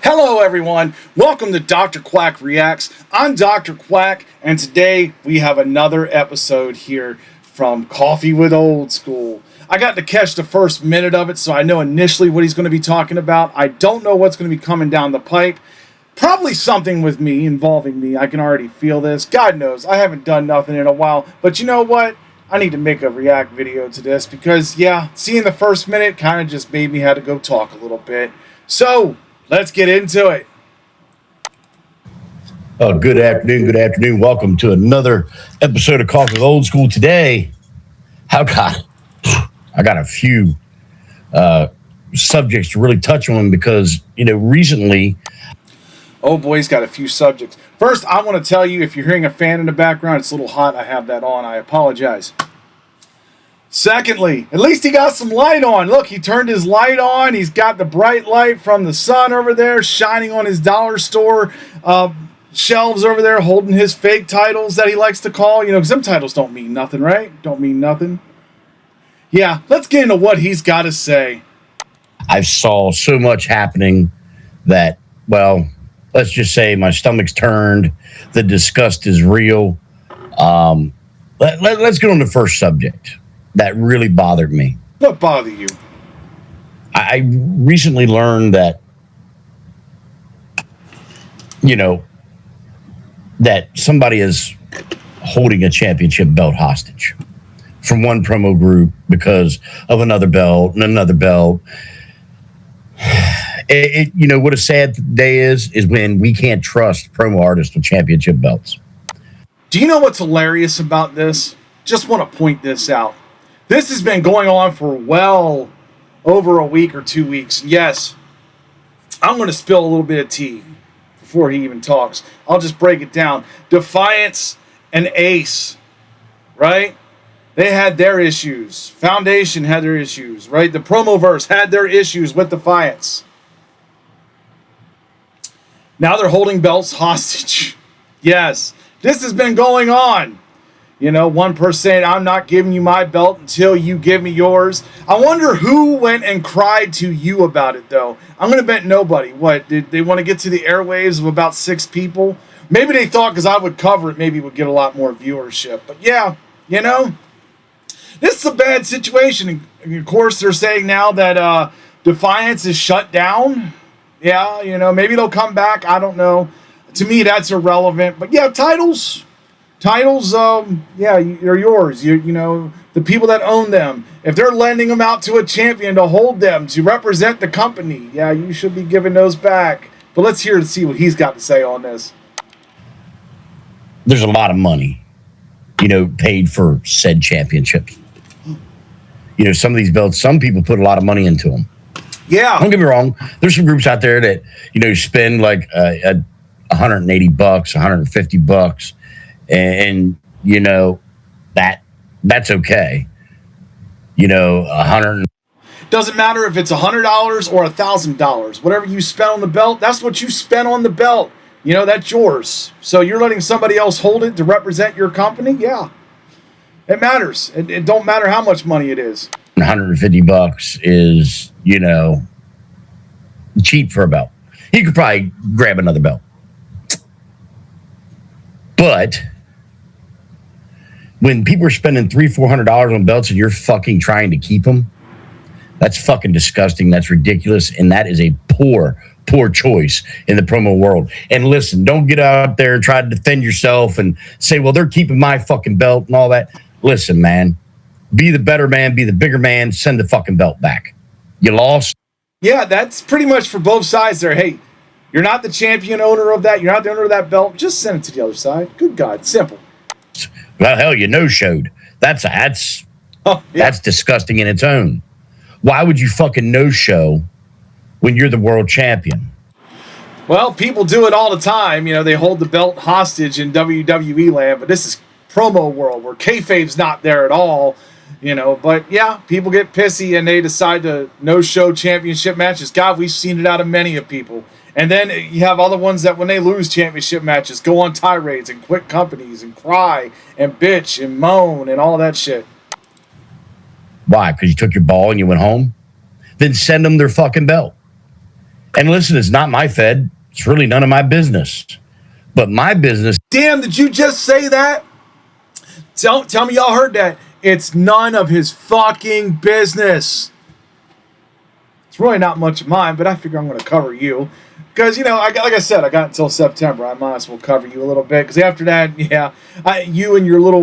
Hello everyone, welcome to Dr. Quack Reacts. I'm Dr. Quack, and today we have another episode here from Coffee with Old School. I got to catch the first minute of it, so I know initially what he's going to be talking about. I don't know what's going to be coming down the pipe. Probably something with me, involving me. I can already feel this. God knows, I haven't done nothing in a while, but you know what? I need to make a react video to this because, yeah, seeing the first minute kind of just made me have to go talk a little bit. So, let's get into it. Good afternoon. Good afternoon. Welcome to another episode of Coffee with Old School. Today, I got a few subjects to really touch on because, recently. Oh boy, he's got a few subjects. First, I want to tell you, if you're hearing a fan in the background, it's a little hot. I have that on. I apologize. Secondly, at least he got some light on. Look, he turned his light on. He's got the bright light from the sun over there shining on his dollar store shelves over there, holding his fake titles that he likes to call. Because them titles don't mean nothing, right? Don't mean nothing. Yeah, let's get into what he's got to say. I saw so much happening that, well, let's just say my stomach's turned. The disgust is real. Let's get on the first subject. That really bothered me. What bothered you? I recently learned that, that somebody is holding a championship belt hostage from one promo group because of another belt and another belt. What a sad day is when we can't trust promo artists with championship belts. Do you know what's hilarious about this? Just want to point this out. This has been going on for well over a week or 2 weeks. Yes, I'm going to spill a little bit of tea before he even talks. I'll just break it down. Defiance and Ace, right? They had their issues. Foundation had their issues, right? The Promoverse had their issues with Defiance. Now they're holding belts hostage. Yes, this has been going on. One person saying, I'm not giving you my belt until you give me yours. I wonder who went and cried to you about it, though. I'm going to bet nobody. What, did they want to get to the airwaves of about 6 people? Maybe they thought because I would cover it, maybe it would get a lot more viewership. But yeah, this is a bad situation. And of course, they're saying now that Defiance is shut down. Yeah, maybe they'll come back. I don't know. To me, that's irrelevant. But yeah, titles, yeah, they're yours. The people that own them, if they're lending them out to a champion to hold them, to represent the company, yeah, you should be giving those back. But let's hear and see what he's got to say on this. There's a lot of money, paid for said championships. Some of these belts, some people put a lot of money into them. Yeah. Don't get me wrong. There's some groups out there that, spend like $180, $150, and that's okay. Doesn't matter if it's $100 or $1,000. Whatever you spend on the belt, that's what you spent on the belt. That's yours. So you're letting somebody else hold it to represent your company? Yeah. It matters. It don't matter how much money it is. $150 is, cheap for a belt. You could probably grab another belt. But when people are spending $300-$400 on belts and you're fucking trying to keep them, that's fucking disgusting. That's ridiculous. And that is a poor choice in the promo world. And listen, don't get out there and try to defend yourself and say, well, they're keeping my fucking belt and all that. Listen, man, be the better man, be the bigger man, send the fucking belt back. You lost. Yeah, that's pretty much for both sides there. Hey, you're not the champion owner of that. You're not the owner of that belt. Just send it to the other side. Good God, simple. Well, hell, you no-showed. That's disgusting in its own. Why would you fucking no-show when you're the world champion? Well, people do it all the time. They hold the belt hostage in WWE land, but this is promo world where kayfabe's not there at all. But yeah, people get pissy and they decide to no-show championship matches. God, we've seen it out of many of people. And then you have other ones that when they lose championship matches, go on tirades and quit companies and cry and bitch and moan and all that shit. Why? Because you took your ball and you went home? Then send them their fucking belt. And listen, it's not my Fed. It's really none of my business. But my business. Damn, did you just say that? Tell me y'all heard that. It's none of his fucking business. It's really not much of mine, but I figure I'm going to cover you. Because, like I said, I got until September. I might as well cover you a little bit. Because after that, yeah, you and your little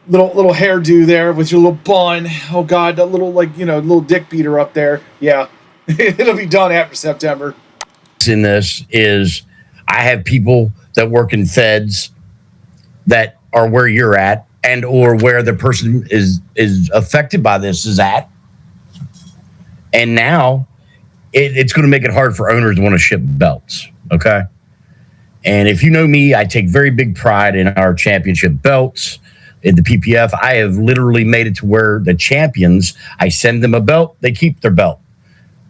hairdo there with your little bun. Oh, God, that little, little dick beater up there. Yeah, it'll be done after September. In this is I have people that work in feds that are where you're at and or where the person is affected by this is at. And now it's going to make it hard for owners to want to ship belts. Okay. And if you know me, I take very big pride in our championship belts in the PPF. I have literally made it to where the champions, I send them a belt, they keep their belt.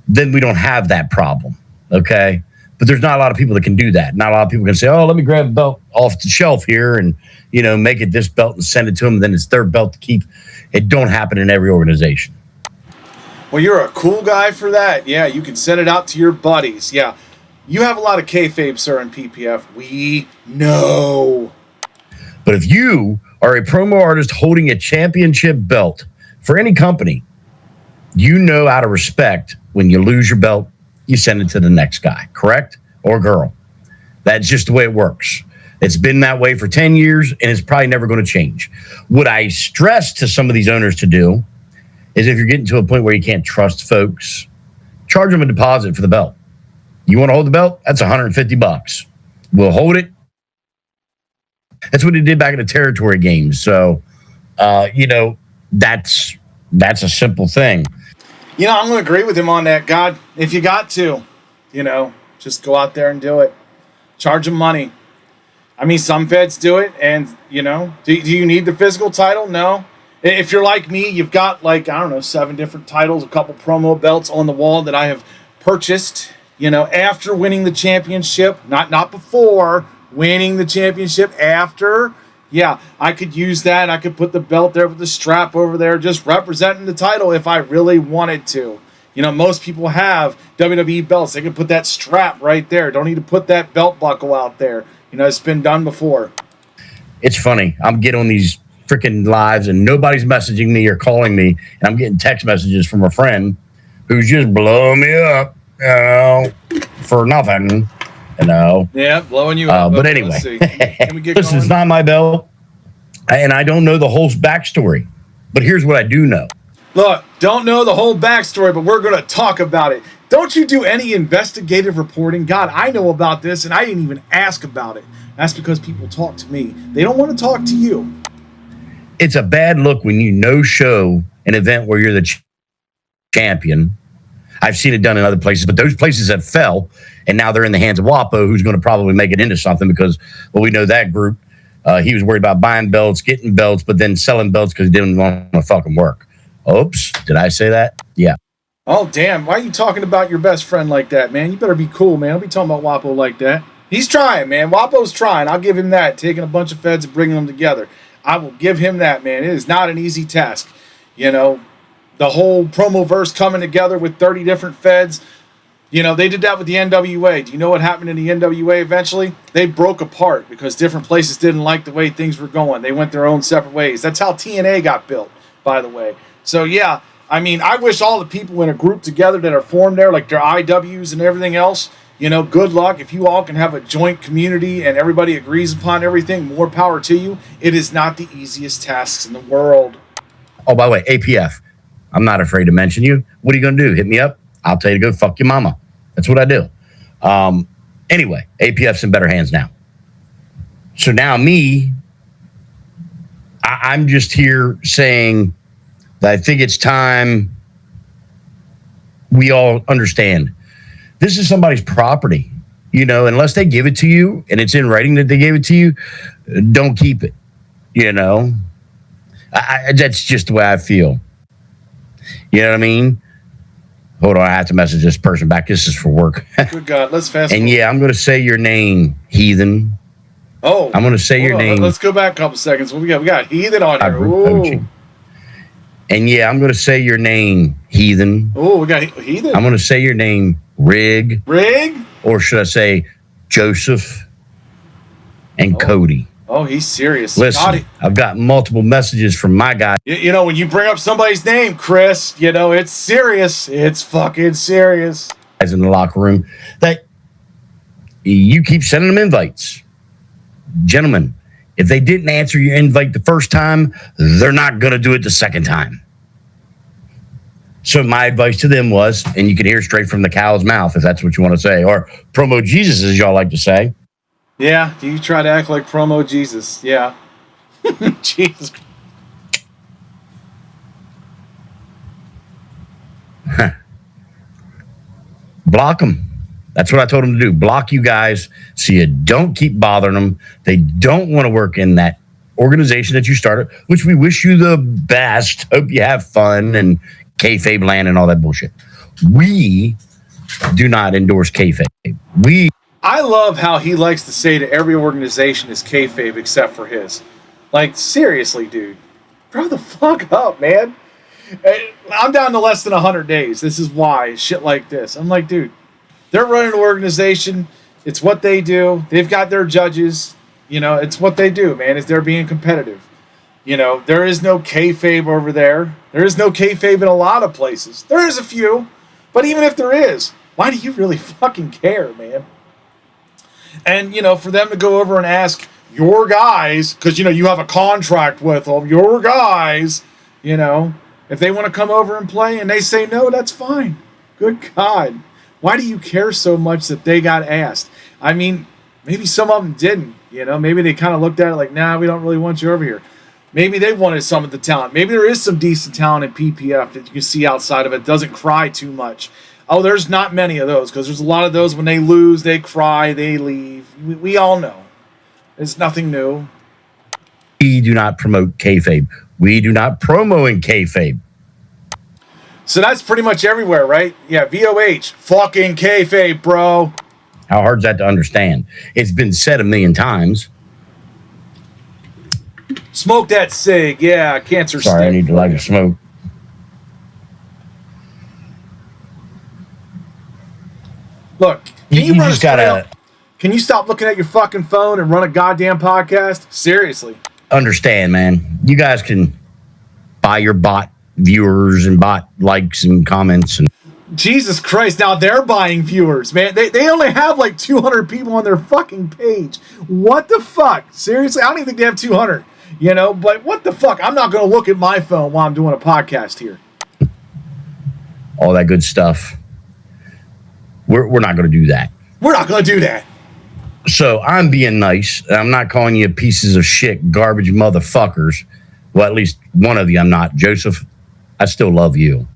Then we don't have that problem. Okay. But there's not a lot of people that can do that. Not a lot of people can say, oh, let me grab a belt off the shelf here and, make it this belt and send it to them. Then it's their belt to keep. It don't happen in every organization. Well, you're a cool guy for that. Yeah, you can send it out to your buddies. Yeah, you have a lot of kayfabe, sir, in PPF. We know. But if you are a promo artist holding a championship belt for any company, out of respect, when you lose your belt, you send it to the next guy, correct? Or girl. That's just the way it works. It's been that way for 10 years, and it's probably never going to change. What I stress to some of these owners to do is if you're getting to a point where you can't trust folks, charge them a deposit for the belt. You want to hold the belt? That's $150. We'll hold it. That's what he did back in the territory games. So, that's a simple thing. I'm going to agree with him on that, God. If you got to, just go out there and do it. Charge them money. I mean, some feds do it, and, do you need the physical title? No. If you're like me, you've got 7 different titles, a couple promo belts on the wall that I have purchased, after winning the championship, not before winning the championship, after. Yeah, I could use that. I could put the belt there with the strap over there, just representing the title if I really wanted to. Most people have WWE belts. They can put that strap right there. Don't need to put that belt buckle out there. It's been done before. It's funny. I'm getting on these freaking lives and nobody's messaging me or calling me, and I'm getting text messages from a friend who's just blowing me up, for nothing, Yeah, blowing you up. But anyway, Can we get listen, going? it's not my belt, and I don't know the whole backstory, but here's what I do know. Look, don't know the whole backstory, but we're going to talk about it. Don't you do any investigative reporting? God, I know about this, and I didn't even ask about it. That's because people talk to me. They don't want to talk to you. It's a bad look when you no-show an event where you're the champion. I've seen it done in other places, but those places that fell, and now they're in the hands of WAPO, who's going to probably make it into something because, we know that group. He was worried about buying belts, getting belts, but then selling belts because he didn't want to fucking work. Oops, did I say that? Yeah. Oh, damn. Why are you talking about your best friend like that, man? You better be cool, man. Don't be talking about WAPO like that. He's trying, man. WAPO's trying. I'll give him that. Taking a bunch of feds and bringing them together. I will give him that, man. It is not an easy task. The whole promo verse coming together with 30 different feds. They did that with the NWA. Do you know what happened in the NWA eventually? They broke apart because different places didn't like the way things were going. They went their own separate ways. That's how TNA got built, by the way. So, yeah, I mean, I wish all the people in a group together that are formed there, like their IWs and everything else, good luck. If you all can have a joint community and everybody agrees upon everything, more power to you. It is not the easiest tasks in the world. Oh, by the way, APF. I'm not afraid to mention you. What are you going to do? Hit me up? I'll tell you to go fuck your mama. That's what I do. Anyway, APF's in better hands now. So now I'm just here saying that I think it's time we all understand this is somebody's property. Unless they give it to you and it's in writing that they gave it to you, don't keep it. That's just the way I feel. You know what I mean? Hold on, I have to message this person back. This is for work. Good God, let's fast forward. And yeah, I'm going to say your name, heathen. Oh. I'm going to say your name. Let's go back a couple seconds. What we got? We got heathen on here. Ooh. And yeah, I'm going to say your name, heathen. Oh, we got heathen. I'm going to say your name, Rig, or should I say Joseph and Cody. Oh, he's serious. Listen, I've got multiple messages from my guy. You know, when you bring up somebody's name, Chris, you know, it's serious. It's fucking serious. Guys in the locker room that you keep sending them invites. Gentlemen, if they didn't answer your invite the first time, they're not going to do it the second time. So my advice to them was, and you can hear straight from the cow's mouth if that's what you want to say, or promo Jesus, as y'all like to say. Yeah, you try to act like promo Jesus. Yeah. Jesus. Block them. That's what I told them to do. Block you guys so you don't keep bothering them. They don't want to work in that organization that you started, which we wish you the best. Hope you have fun and kayfabe land and all that bullshit. We do not endorse kayfabe. I love how he likes to say to every organization is kayfabe except for his. Like, seriously, dude. Grow the fuck up, man. I'm down to less than 100 days. This is why. Shit like this. I'm like, dude, they're running an organization. It's what they do. They've got their judges. You know, it's what they do, man. Is they're being competitive. You know, there is no kayfabe over there. There is no kayfabe in a lot of places. There is a few. But even if there is, why do you really fucking care, man? And, you know, for them to go over and ask your guys, because, you know, you have a contract with them, your guys, you know, if they want to come over and play and they say no, that's fine. Good God. Why do you care so much that they got asked? I mean, maybe some of them didn't, you know. Maybe they kind of looked at it like, nah, we don't really want you over here. Maybe they wanted some of the talent. Maybe there is some decent talent in PPF that you can see outside of it. Doesn't cry too much. Oh, there's not many of those because there's a lot of those when they lose, they cry, they leave. We all know. It's nothing new. We do not promote kayfabe. We do not promo in kayfabe. So that's pretty much everywhere, right? Yeah, VOH, fucking kayfabe, bro. How hard is that to understand? It's been said a million times. Smoke that cig, yeah, cancer stick. Sorry, I need to light a smoke. Look, can you stop looking at your fucking phone and run a goddamn podcast? Seriously. Understand, man. You guys can buy your bot viewers and bot likes and comments. And Jesus Christ, now they're buying viewers, man. They only have like 200 people on their fucking page. What the fuck? Seriously? I don't even think they have 200, you know? But what the fuck? I'm not going to look at my phone while I'm doing a podcast here. All that good stuff. We're not going to do that. We're not going to do that. So I'm being nice. I'm not calling you pieces of shit, garbage motherfuckers. Well, at least one of you I'm not. Joseph, I still love you.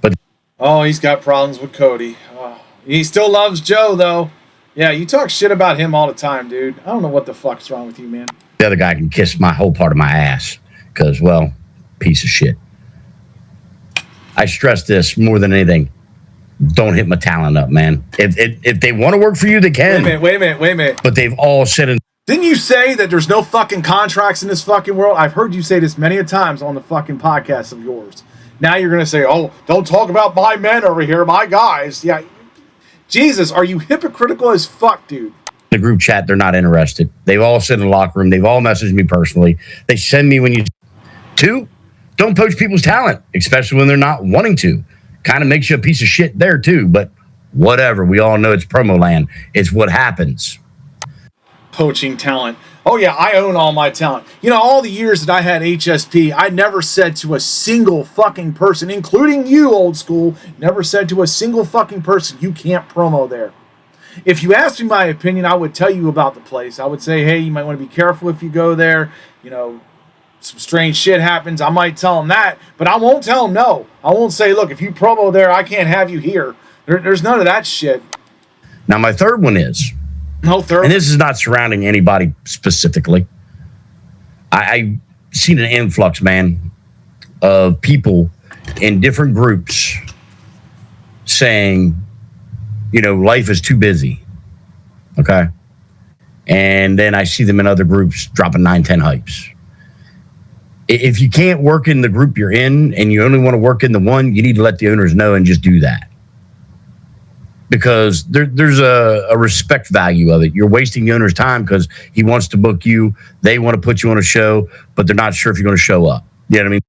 But oh, he's got problems with Cody. Oh, he still loves Joe, though. Yeah, you talk shit about him all the time, dude. I don't know what the fuck's wrong with you, man. The other guy can kiss my whole part of my ass because, well, piece of shit. I stress this more than anything. Don't hit my talent up, man. If they want to work for you, they can. Wait a minute. But they've all said it. Didn't you say that there's no fucking contracts in this fucking world? I've heard you say this many a times on the fucking podcast of yours. Now you're going to say, oh, don't talk about my men over here, my guys. Yeah. Jesus, are you hypocritical as fuck, dude? The group chat, they're not interested. They've all sit in the locker room. They've all messaged me personally. They send me when you... Two, don't poach people's talent, especially when they're not wanting to. Kind of makes you a piece of shit there too, but whatever. We all know it's promo land. It's what happens. Poaching talent. Oh yeah, I own all my talent. You know, all the years that I had HSP, I never said to a single fucking person, including you, old school, never said to a single fucking person, you can't promo there. If you asked me my opinion, I would tell you about the place. I would say, hey, you might want to be careful if you go there. You know, some strange shit happens. I might tell them that, but I won't tell them no. I won't say, look, if you promo there, I can't have you here. There's none of that shit. Now, my third one is, no third. And this is not surrounding anybody specifically. I've seen an influx, man, of people in different groups saying, you know, life is too busy. Okay. And then I see them in other groups dropping 9-10 hypes. If you can't work in the group you're in and you only want to work in the one, you need to let the owners know and just do that. because there's a respect value of it. You're wasting the owner's time because he wants to book you. They want to put you on a show, but they're not sure if you're going to show up. You know what I mean?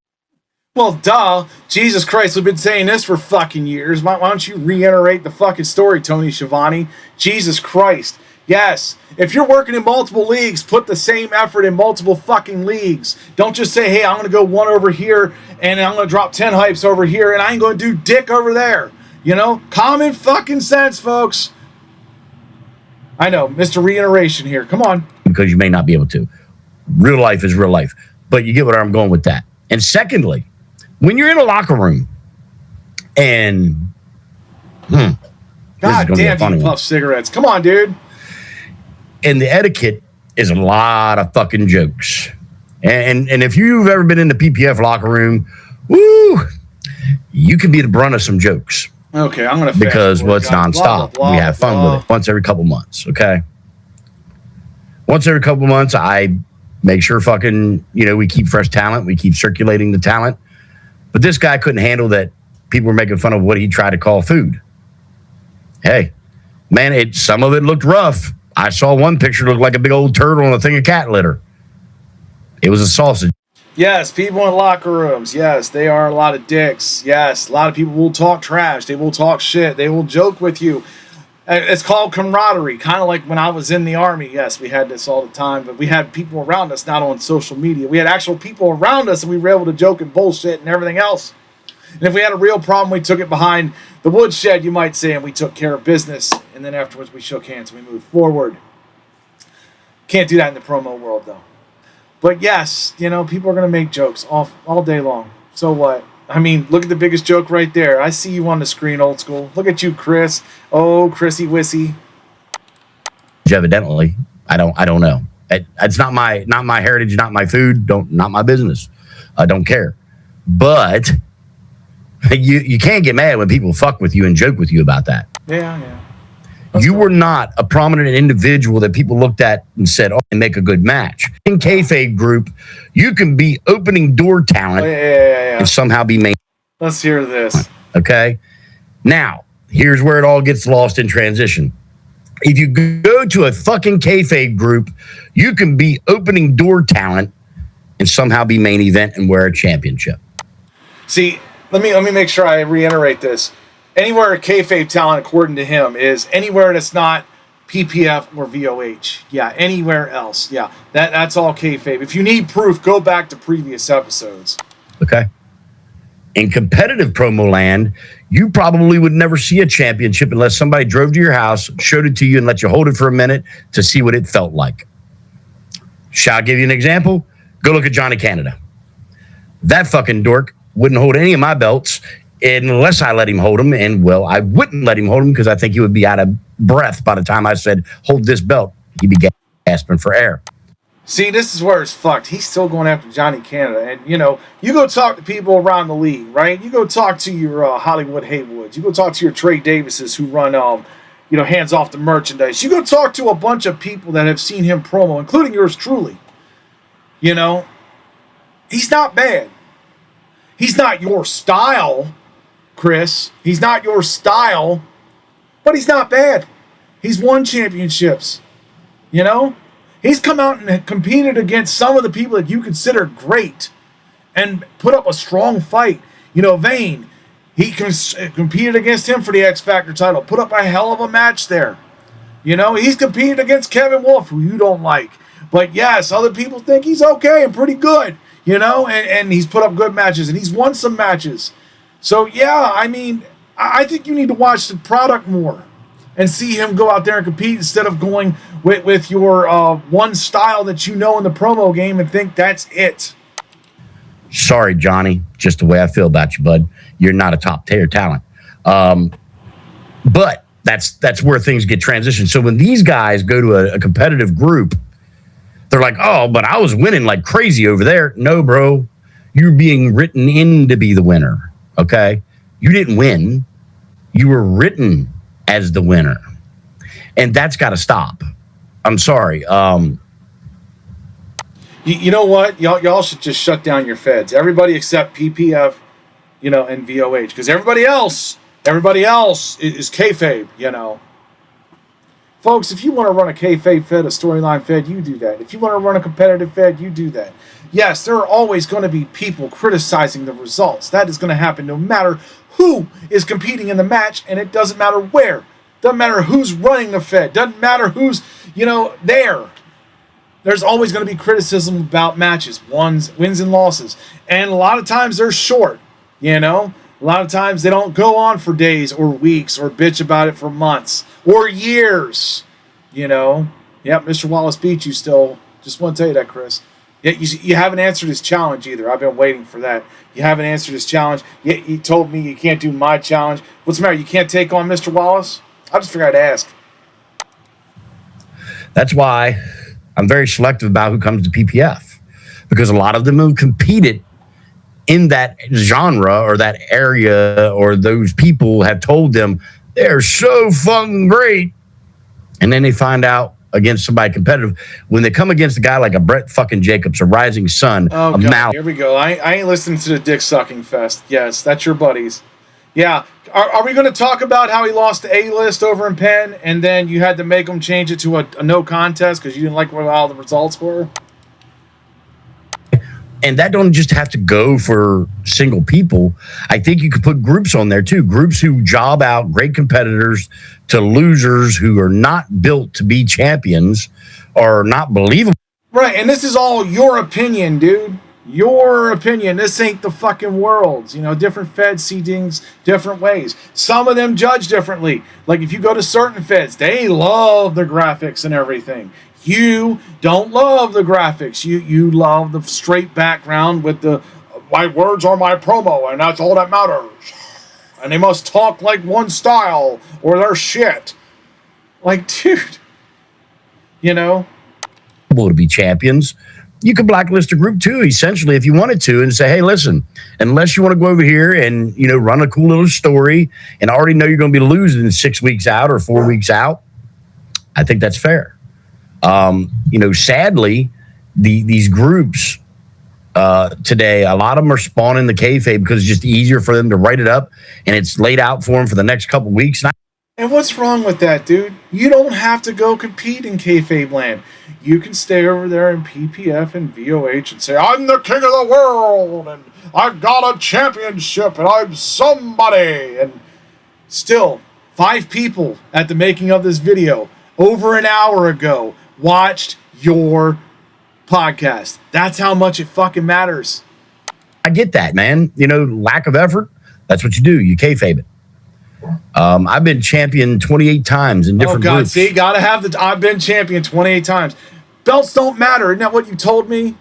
Well, duh. Jesus Christ, we've been saying this for fucking years. Why don't you reiterate the fucking story, Tony Schiavone? Jesus Christ. Yes. If you're working in multiple leagues, put the same effort in multiple fucking leagues. Don't just say, hey, I'm going to go one over here and I'm going to drop 10 hypes over here and I ain't going to do dick over there. You know? Common fucking sense, folks. I know. Mr. Reiteration here. Come on. Because you may not be able to. Real life is real life. But you get where I'm going with that. And secondly, when you're in a locker room and God damn, you puff cigarettes. Come on, dude. And the etiquette is a lot of fucking jokes. And if you've ever been in the PPF locker room, woo, you can be the brunt of some jokes. Okay, I'm going to because it's nonstop. We have fun with it once every couple months, okay? Once every couple months, I make sure fucking, we keep fresh talent. We keep circulating the talent. But this guy couldn't handle that people were making fun of what he tried to call food. Hey, man, some of it looked rough. I saw one picture look like a big old turtle on a thing of cat litter. It was a sausage. Yes, people in locker rooms. Yes, they are a lot of dicks. Yes, a lot of people will talk trash. They will talk shit. They will joke with you. It's called camaraderie, kind of like when I was in the Army. Yes, we had this all the time, but we had people around us, not on social media. We had actual people around us, and we were able to joke and bullshit and everything else. And if we had a real problem, we took it behind the woodshed, you might say, and we took care of business. And then afterwards, we shook hands and we moved forward. Can't do that in the promo world, though. But yes, people are going to make jokes all day long. So what? I mean, look at the biggest joke right there. I see you on the screen, old school. Look at you, Chris. Oh, Chrissy Wissy. Evidently, I don't know. It's not my heritage, not my food, not my business. I don't care. But you can't get mad when people fuck with you and joke with you about that. Yeah. You were not a prominent individual that people looked at and said, oh, and make a good match. In kayfabe group, you can be opening door talent and somehow be main. Let's hear this. Okay. Now, here's where it all gets lost in transition. If you go to a fucking kayfabe group, you can be opening door talent and somehow be main event and wear a championship. See, let me make sure I reiterate this. Anywhere a kayfabe talent, according to him, is anywhere that's not PPF or VOH. Yeah, anywhere else. Yeah, that's all kayfabe. If you need proof, go back to previous episodes. Okay. In competitive promo land, you probably would never see a championship unless somebody drove to your house, showed it to you, and let you hold it for a minute to see what it felt like. Shall I give you an example? Go look at Johnny Canada. That fucking dork wouldn't hold any of my belts unless I let him hold them. And, well, I wouldn't let him hold them because I think he would be out of breath by the time I said, hold this belt. He'd be gasping for air. See, this is where it's fucked. He's still going after Johnny Canada. And, you go talk to people around the league, right? You go talk to your Hollywood Haywoods. You go talk to your Trey Davises who run, hands off the merchandise. You go talk to a bunch of people that have seen him promo, including yours truly. He's not bad. He's not your style, Chris. He's not your style, but he's not bad. He's won championships. He's come out and competed against some of the people that you consider great and put up a strong fight. Vane, he competed against him for the X Factor title, put up a hell of a match there. He's competed against Kevin Wolf, who you don't like. But yes, other people think he's okay and pretty good, and he's put up good matches and he's won some matches. So, yeah, I think you need to watch the product more and see him go out there and compete instead of going with your one style that in the promo game and think that's it. Sorry, Johnny, just the way I feel about you, bud. You're not a top tier talent. But that's where things get transitioned. So when these guys go to a competitive group, they're like, oh, but I was winning like crazy over there. No, bro, you're being written in to be the winner, okay? You didn't win. You were written as the winner. And that's got to stop. I'm sorry. You know what? Y'all should just shut down your feds. Everybody except PPF, and VOH. Because everybody else Everybody else is kayfabe, you know. Folks, if you want to run a kayfabe fed, a storyline fed, you do that. If you want to run a competitive fed, you do that. Yes, there are always going to be people criticizing the results. That is going to happen no matter who is competing in the match, and it doesn't matter where. Doesn't matter who's running the fed. Doesn't matter who's, there. There's always going to be criticism about matches, wins and losses. And a lot of times they're short, A lot of times they don't go on for days or weeks or bitch about it for months or years, Yep, Mr. Wallace beat you still. Just want to tell you that, Chris. Yet you haven't answered his challenge either. I've been waiting for that. You haven't answered his challenge. Yet you told me you can't do my challenge. What's the matter? You can't take on Mr. Wallace? I just figured I'd ask. That's why I'm very selective about who comes to PPF, because a lot of them have competed in that genre or that area, or those people have told them they're so fucking great. And then they find out against somebody competitive, when they come against a guy like a Brett fucking Jacobs, a rising sun, a Mal. Here we go. I ain't listening to the dick sucking fest. Yes, that's your buddies. Yeah. Are we going to talk about how he lost the A-list over in Penn, and then you had to make him change it to a no contest because you didn't like what all the results were? And that don't just have to go for single people. I think you could put groups on there too. Groups who job out great competitors to losers who are not built to be champions or not believable. Right, and this is all your opinion, dude. Your opinion. This ain't the fucking world. Different feds see things different ways. Some of them judge differently. Like if you go to certain feds, they love the graphics and everything. You don't love the graphics. You love the straight background with the my words are my promo, and that's all that matters. And they must talk like one style or they're shit. Like, dude, to be champions. You could blacklist a group too, essentially, if you wanted to, and say, hey, listen, unless you want to go over here and, run a cool little story and already know you're going to be losing 6 weeks out or 4 weeks out, I think that's fair. Sadly, these groups today, a lot of them are spawning the kayfabe because it's just easier for them to write it up and it's laid out for them for the next couple weeks. And what's wrong with that, dude? You don't have to go compete in kayfabe land. You can stay over there in PPF and VOH and say, I'm the king of the world, and I've got a championship, and I'm somebody. And still, 5 people at the making of this video over an hour ago watched your podcast. That's how much it fucking matters. I get that, man. Lack of effort, that's what you do. You kayfabe it. I've been champion 28 times in different groups. See, gotta have I've been champion 28 times. Belts don't matter. Isn't that what you told me?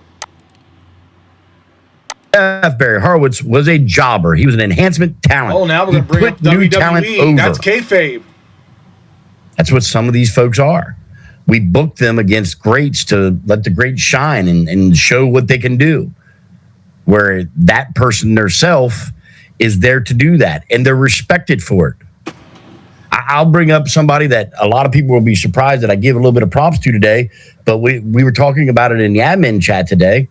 F. Barry Horowitz was a jobber. He was an enhancement talent. Oh, now we're going to bring up new talent over. That's kayfabe. That's what some of these folks are. We book them against greats to let the greats shine and show what they can do. Where that person theirself is there to do that, and they're respected for it. I'll bring up somebody that a lot of people will be surprised that I give a little bit of props to today, but we were talking about it in the admin chat today.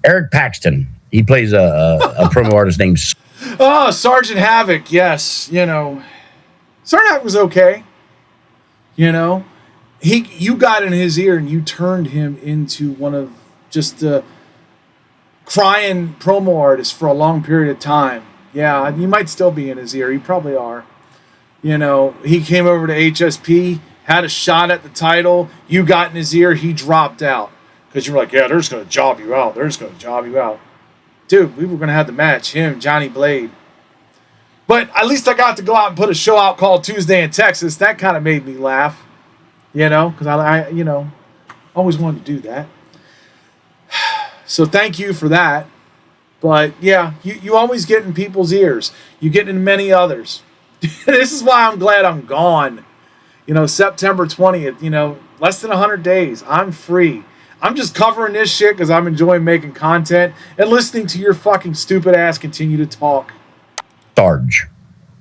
Eric Paxton, he plays a promo artist named... Oh, Sergeant Havoc, yes. Sergeant Havoc was okay. You got in his ear and you turned him into one of just the crying promo artists for a long period of time. Yeah, you might still be in his ear. You probably are. He came over to HSP, had a shot at the title. You got in his ear. He dropped out because you were like, yeah, they're just going to job you out. They're just going to job you out. Dude, we were going to have the match, him, Johnny Blade. But at least I got to go out and put a show out called Tuesday in Texas. That kind of made me laugh, because I always wanted to do that. So thank you for that. But yeah, you always get in people's ears. You get in many others. This is why I'm glad I'm gone. September 20th, less than 100 days. I'm free. I'm just covering this shit because I'm enjoying making content and listening to your fucking stupid ass continue to talk. Sarge.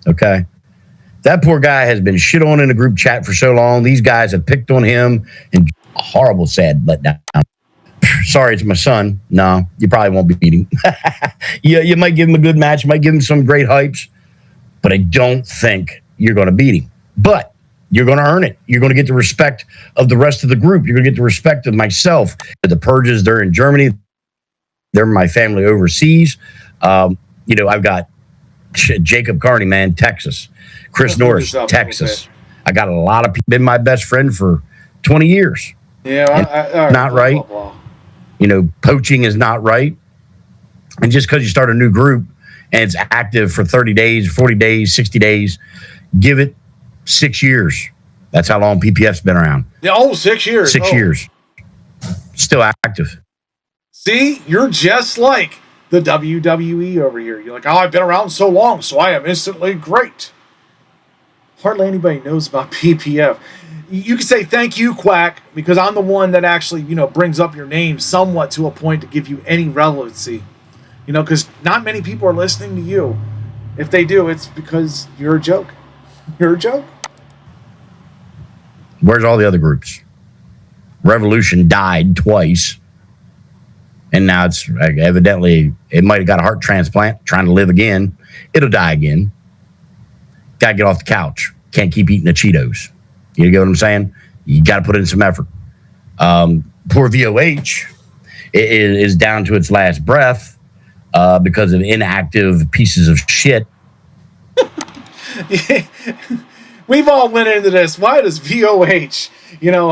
Okay? That poor guy has been shit on in a group chat for so long. These guys have picked on him and a horrible, sad letdown. Sorry, it's my son. No, you probably won't be beating. You might give him a good match. You might give him some great hypes. but I don't think you're going to beat him. But you're going to earn it. You're going to get the respect of the rest of the group. You're going to get the respect of myself. The Purges, they're in Germany. They're my family overseas. I've got Jacob Carney, man, Texas. Chris Norris, Texas. I got a lot of people. Been my best friend for 20 years. Yeah, not right. Poaching is not right. And just because you start a new group and it's active for 30 days, 40 days, 60 days, give it 6 years. That's how long PPF's been around. Yeah, 6 years. 6 years. Still active. See, you're just like the WWE over here. You're like, I've been around so long, so I am instantly great. Hardly anybody knows about PPF. You can say thank you, Quack, because I'm the one that actually, brings up your name somewhat to a point to give you any relevancy. Because not many people are listening to you. If they do, it's because you're a joke. You're a joke. Where's all the other groups? Revolution died twice. And now it's evidently, it might have got a heart transplant, trying to live again. It'll die again. Got to get off the couch. Can't keep eating the Cheetos. You get what I'm saying? You got to put in some effort. Poor VOH is down to its last breath because of inactive pieces of shit. We've all went into this. Why does VOH,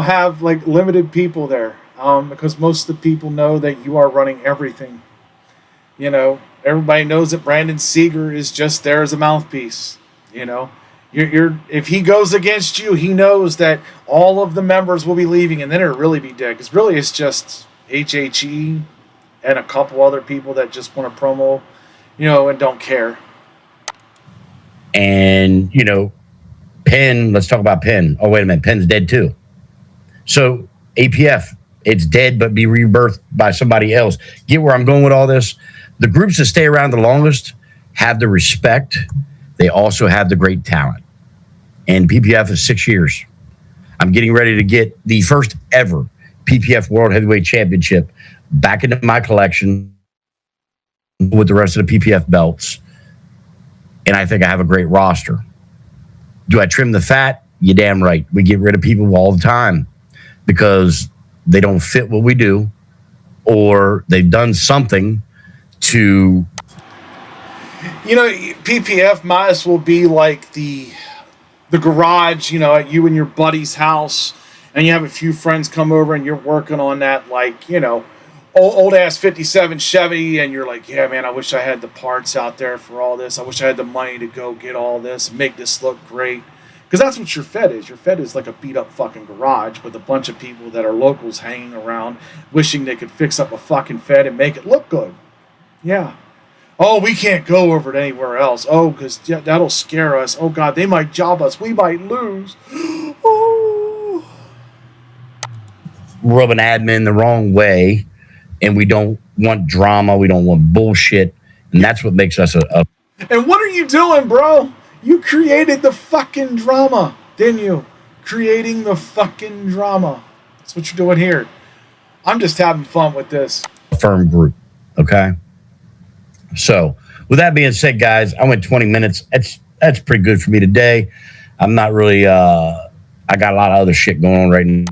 have limited people there? Because most of the people know that you are running everything. Everybody knows that Brandon Seeger is just there as a mouthpiece. You're if he goes against you, he knows that all of the members will be leaving, and then it'll really be dead. Because really, it's just HHE and a couple other people that just want to promo, and don't care. And Penn. Let's talk about Penn. Oh, wait a minute, Penn's dead too. So APF, it's dead, but be rebirthed by somebody else. Get where I'm going with all this? The groups that stay around the longest have the respect. They also have the great talent. And PPF is 6 years. I'm getting ready to get the first ever PPF World Heavyweight Championship back into my collection with the rest of the PPF belts. And I think I have a great roster. Do I trim the fat? You're damn right. We get rid of people all the time because they don't fit what we do, or they've done something to... PPF might as well be like the garage, at you and your buddy's house, and you have a few friends come over and you're working on that, old ass 57 Chevy, and you're like, yeah, man, I wish I had the parts out there for all this. I wish I had the money to go get all this and make this look great. Because that's what your Fed is. Your Fed is like a beat-up fucking garage with a bunch of people that are locals hanging around wishing they could fix up a fucking Fed and make it look good. Yeah. Oh, we can't go over to anywhere else. Oh, because that'll scare us. Oh, God, they might job us. We might lose. Oh. Rub an admin the wrong way, and we don't want drama. We don't want bullshit. And that's what makes us a... And what are you doing, bro? You created the fucking drama, didn't you? Creating the fucking drama. That's what you're doing here. I'm just having fun with this. Firm group, okay? So, with that being said, guys, I went 20 minutes. That's pretty good for me today. I'm not really... I got a lot of other shit going on right now.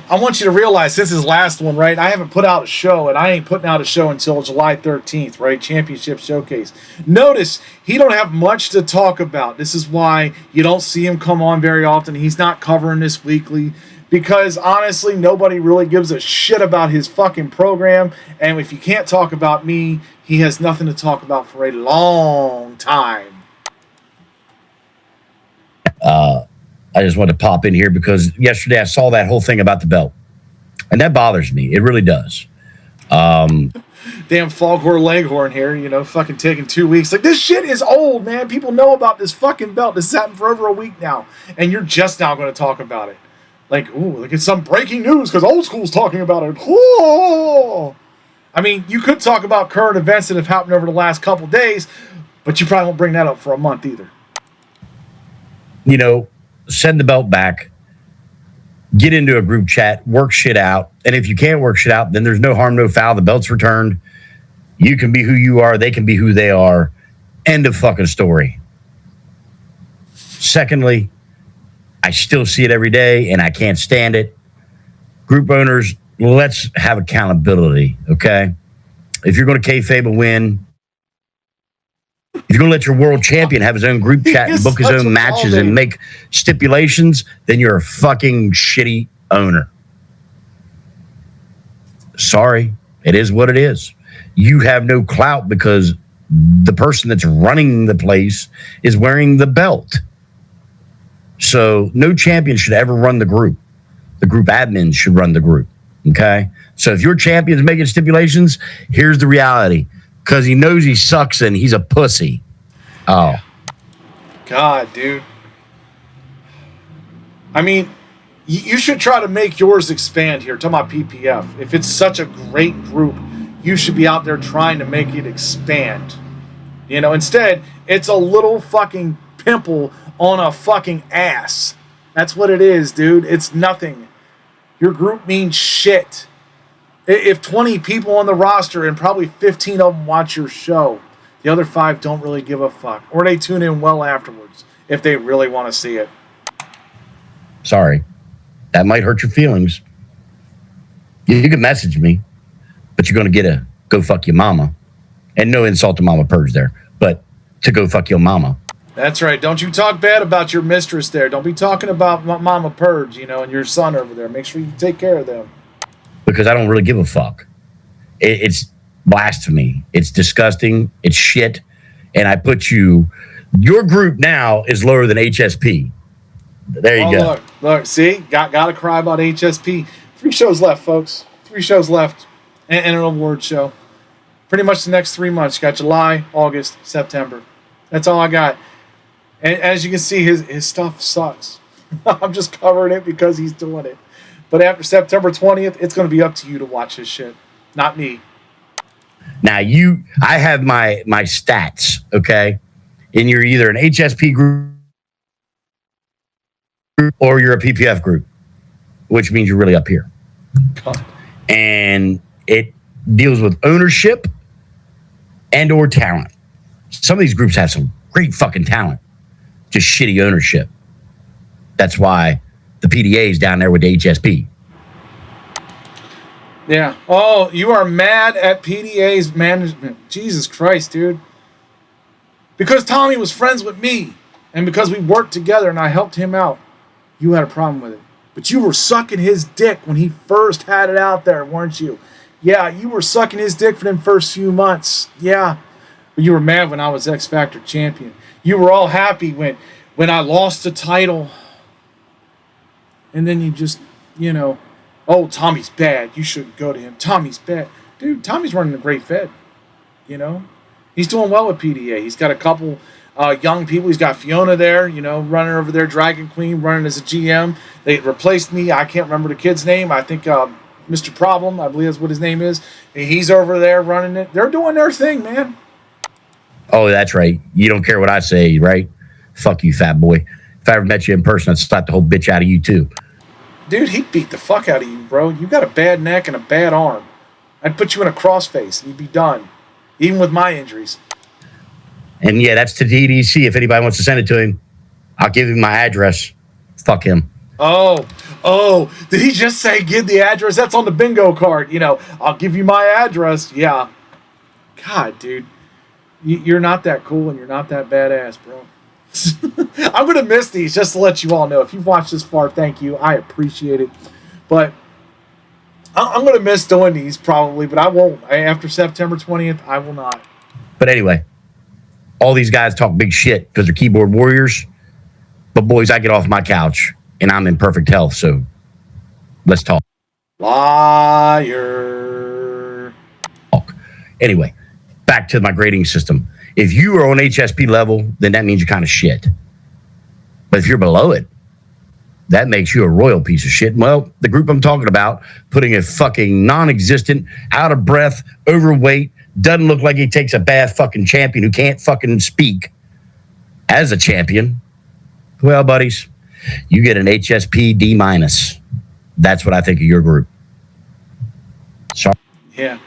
I want you to realize this is the last one, right? I haven't put out a show, and I ain't putting out a show until July 13th, right? Championship Showcase. Notice he don't have much to talk about. This is why you don't see him come on very often. He's not covering this weekly because, honestly, nobody really gives a shit about his fucking program. And if you can't talk about me, he has nothing to talk about for a long time. I just wanted to pop in here because yesterday I saw that whole thing about the belt. And that bothers me. It really does. Damn Foghorn Leghorn here, fucking taking 2 weeks. Like, this shit is old, man. People know about this fucking belt. This has happened for over a week now. And you're just now going to talk about it. Like, ooh, like it's some breaking news because old school's talking about it. Ooh. I mean, you could talk about current events that have happened over the last couple days, but you probably won't bring that up for a month either. Send the belt back, get into a group chat, work shit out. And if you can't work shit out, then there's no harm, no foul. The belt's returned. You can be who you are. They can be who they are. End of fucking story. Secondly, I still see it every day and I can't stand it. Group owners, let's have accountability, okay? If you're going to kayfabe a win, if you're going to let your world champion have his own group chat and book his own matches and make stipulations, then you're a fucking shitty owner. Sorry, it is what it is. You have no clout because the person that's running the place is wearing the belt. So no champion should ever run the group. The group admins should run the group, okay? So if your champion's making stipulations, here's the reality. Because he knows he sucks and he's a pussy. Oh. God, dude. I mean, you should try to make yours expand here. Talking about PPF. If it's such a great group, you should be out there trying to make it expand. You know, instead, it's a little fucking pimple on a fucking ass. That's what it is, dude. It's nothing. Your group means shit. If 20 people on the roster and probably 15 of them watch your show, the other 5 don't really give a fuck. Or they tune in well afterwards if they really want to see it. Sorry. That might hurt your feelings. You can message me, but you're going to get a go fuck your mama. And no insult to Mama Purge there, but to go fuck your mama. That's right. Don't you talk bad about your mistress there. Don't be talking about Mama Purge, you know, and your son over there. Make sure you take care of them. Because I don't really give a fuck. It's blasphemy. It's disgusting. It's shit. And I put your group now is lower than HSP. There you go. Look, see? Gotta cry about HSP. 3 shows left, folks. 3 shows left. And an award show. Pretty much the next 3 months. You got July, August, September. That's all I got. And as you can see, his stuff sucks. I'm just covering it because he's doing it. But after September 20th, it's going to be up to you to watch his shit, not me. Now, I have my stats, okay? And you're either an HSP group or you're a PPF group, which means you're really up here. God. And it deals with ownership and or talent. Some of these groups have some great fucking talent, just shitty ownership. That's why the PDA is down there with the HSP. Yeah. Oh, you are mad at PDA's management. Jesus Christ, dude. Because Tommy was friends with me, and because we worked together and I helped him out, you had a problem with it. But you were sucking his dick when he first had it out there, weren't you? Yeah, you were sucking his dick for them first few months. Yeah. But you were mad when I was X Factor champion. You were all happy when I lost the title. And then you just, you know, oh, Tommy's bad. You shouldn't go to him. Tommy's bad. Dude, Tommy's running a great Fed. You know? He's doing well with PDA. He's got a couple young people. He's got Fiona there, you know, running over there, Dragon Queen, running as a GM. They replaced me. I can't remember the kid's name. I think Mr. Problem, I believe that's what his name is. And he's over there running it. They're doing their thing, man. Oh, that's right. You don't care what I say, right? Fuck you, fat boy. If I ever met you in person, I'd slap the whole bitch out of you, too. Dude, he'd beat the fuck out of you, bro. You got a bad neck and a bad arm. I'd put you in a crossface and you'd be done. Even with my injuries. And yeah, that's to DDC. If anybody wants to send it to him, I'll give him my address. Fuck him. Oh, did he just say give the address? That's on the bingo card. You know, I'll give you my address. Yeah. God, dude. You're not that cool and you're not that badass, bro. I'm going to miss these just to let you all know. If you've watched this far, thank you. I appreciate it. But I'm going to miss doing these probably, but I won't. After September 20th, I will not. But anyway, all these guys talk big shit because they're keyboard warriors. But boys, I get off my couch and I'm in perfect health. So let's talk. Liar. Anyway, back to my grading system. If you are on HSP level, then that means you're kind of shit. But if you're below it, that makes you a royal piece of shit. Well, the group I'm talking about, putting a fucking non-existent, out of breath, overweight, doesn't look like he takes a bad fucking champion who can't fucking speak as a champion. Well, buddies, you get an HSP D-. That's what I think of your group. Sorry. Yeah.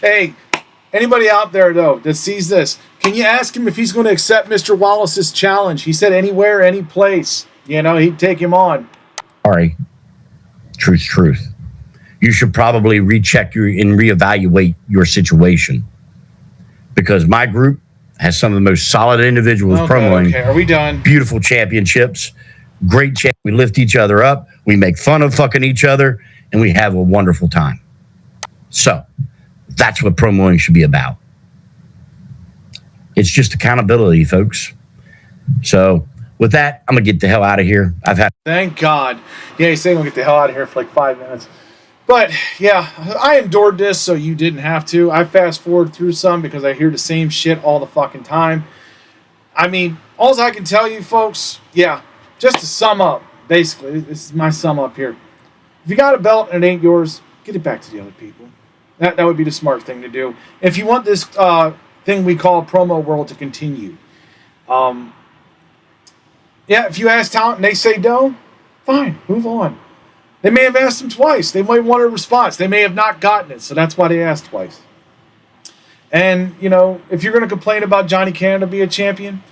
Hey, anybody out there, though, that sees this, Can you ask him if he's going to accept Mr. Wallace's challenge? He said anywhere, any place. You know, he'd take him on. Sorry. Truth. You should probably recheck and reevaluate your situation. Because my group has some of the most solid individuals promoting. Okay, are we done? Beautiful championships. Great champ. We lift each other up. We make fun of fucking each other. And we have a wonderful time. So, that's what promoting should be about. It's just accountability, folks. So, with that, I'm going to get the hell out of here. Thank God. Yeah, he's saying we'll get the hell out of here for like 5 minutes. But, yeah, I endured this so you didn't have to. I fast forward through some because I hear the same shit all the fucking time. I mean, all I can tell you, folks, yeah, just to sum up, basically, this is my sum up here. If you got a belt and it ain't yours, get it back to the other people. That would be the smart thing to do. If you want this thing we call promo world to continue, yeah, if you ask talent and they say no, fine, move on. They may have asked them twice. They might want a response. They may have not gotten it, so that's why they asked twice. And, you know, if you're going to complain about Johnny Canada being a champion,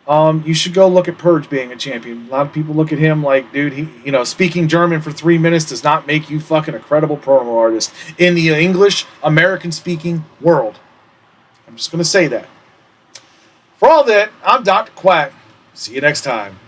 you should go look at Purge being a champion. A lot of people look at him like, dude, he, you know, speaking German for 3 minutes does not make you fucking a credible promo artist in the English, American-speaking world. I'm just going to say that. For all that, I'm Dr. Quack. See you next time.